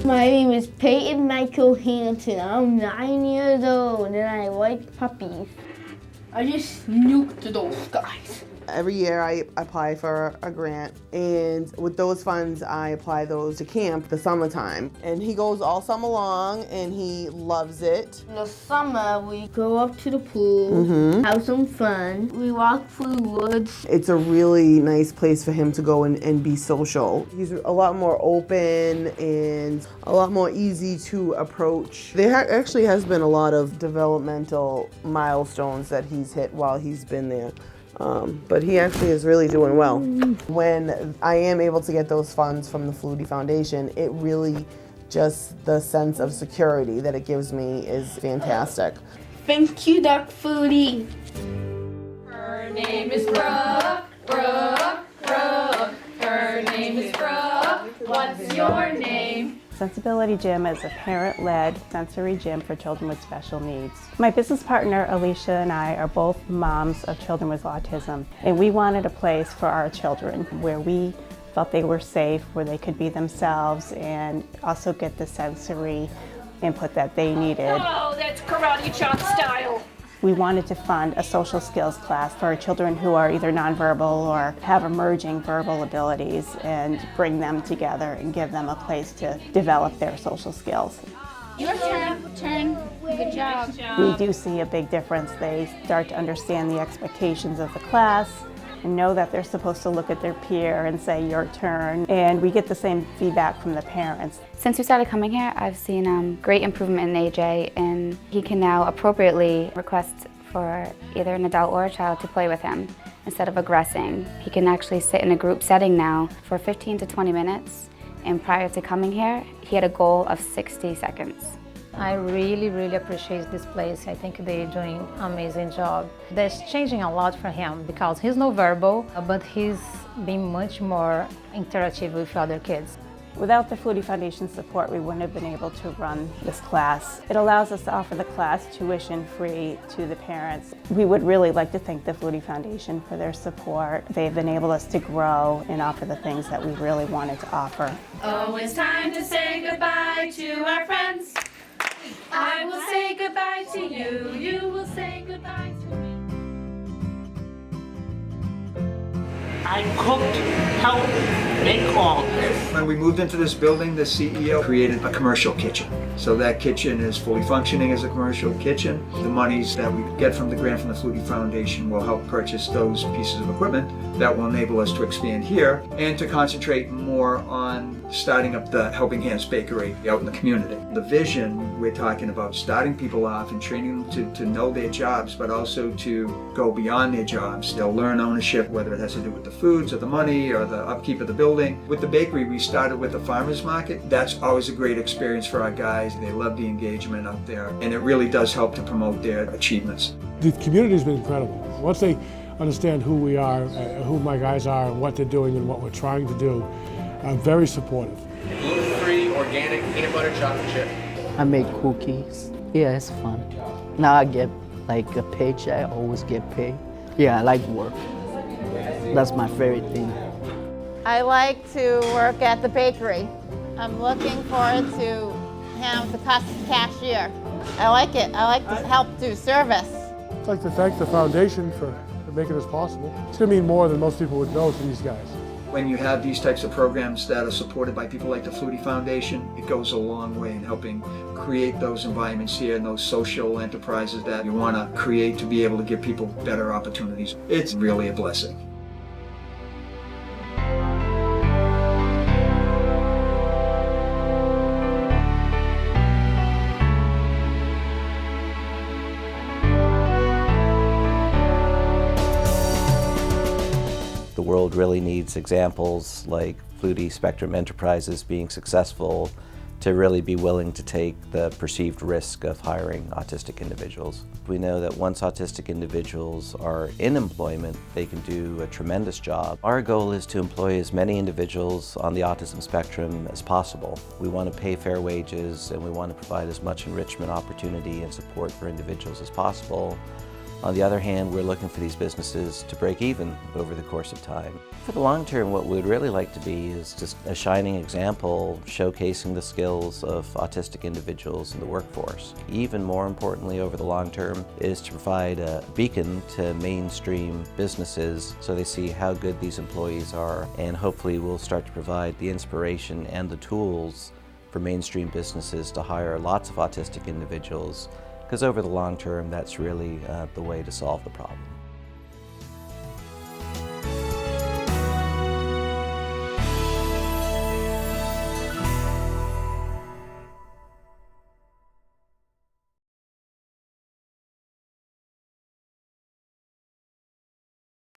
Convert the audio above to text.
My name is Peyton Michael Hanson. I'm 9 years old and I like puppies. I just nuked those guys. Every year I apply for a grant, and with those funds I apply those to camp the summertime. And he goes all summer long and he loves it. In the summer we go up to the pool, have some fun. We walk through the woods. It's a really nice place for him to go and be social. He's a lot more open and a lot more easy to approach. There actually has been a lot of developmental milestones that he's hit while he's been there. But he actually is really doing well. When I am able to get those funds from the Flutie Foundation, it really just the sense of security that it gives me is fantastic. Thank you, Doc Flutie. Her name is Brooke, Brooke, Brooke. Her name is Brooke. What's your name? Sensibility Gym is a parent-led sensory gym for children with special needs. My business partner, Alicia, and I are both moms of children with autism, and we wanted a place for our children where we felt they were safe, where they could be themselves and also get the sensory input that they needed. Oh, that's karate chop style. We wanted to fund a social skills class for children who are either nonverbal or have emerging verbal abilities and bring them together and give them a place to develop their social skills. Your turn. Good job. We do see a big difference. They start to understand the expectations of the class and know that they're supposed to look at their peer and say, your turn. And we get the same feedback from the parents. Since we started coming here, I've seen great improvement in AJ, and he can now appropriately request for either an adult or a child to play with him instead of aggressing. He can actually sit in a group setting now for 15 to 20 minutes, and prior to coming here, he had a goal of 60 seconds. I really appreciate this place. I think they're doing an amazing job. That's changing a lot for him because he's no verbal, but he's being much more interactive with other kids. Without the Flutie Foundation support, we wouldn't have been able to run this class. It allows us to offer the class tuition-free to the parents. We would really like to thank the Flutie Foundation for their support. They've enabled us to grow and offer the things that we really wanted to offer. Oh, it's time to say goodbye to our friends. I will say goodbye to you. You will say goodbye to me. I cooked, helped make all this. When we moved into this building, the CEO created a commercial kitchen. So that kitchen is fully functioning as a commercial kitchen. The monies that we get from the grant from the Flutie Foundation will help purchase those pieces of equipment that will enable us to expand here and to concentrate more on starting up the Helping Hands Bakery out in the community. The vision, we're talking about starting people off and training them to know their jobs, but also to go beyond their jobs. They'll learn ownership, whether it has to do with the foods or the money or the upkeep of the building. With the bakery, we started with the farmers market. That's always a great experience for our guys. They love the engagement out there, and it really does help to promote their achievements. The community's been incredible. Once they understand who we are, who my guys are, and what they're doing and what we're trying to do, very supportive. Gluten-free, organic, peanut butter chocolate chip. I make cookies. Yeah, it's fun. Now I get like a paycheck, I always get paid. Yeah, I like work. That's my favorite thing. I like to work at the bakery. I'm looking forward to have the cashier. I like it. I like to help do service. I'd like to thank the foundation for making this possible. It's going to mean more than most people would know to these guys. When you have these types of programs that are supported by people like the Flutie Foundation, it goes a long way in helping create those environments here and those social enterprises that you want to create to be able to give people better opportunities. It's really a blessing. The world really needs examples like Flutie Spectrum Enterprises being successful to really be willing to take the perceived risk of hiring autistic individuals. We know that once autistic individuals are in employment, they can do a tremendous job. Our goal is to employ as many individuals on the autism spectrum as possible. We want to pay fair wages and we want to provide as much enrichment opportunity and support for individuals as possible, On the other hand, we're looking for these businesses to break even over the course of time. For the long term, what we'd really like to be is just a shining example showcasing the skills of autistic individuals in the workforce. Even more importantly, over the long term, is to provide a beacon to mainstream businesses so they see how good these employees are, and hopefully we'll start to provide the inspiration and the tools for mainstream businesses to hire lots of autistic individuals, because over the long term, that's really the way to solve the problem.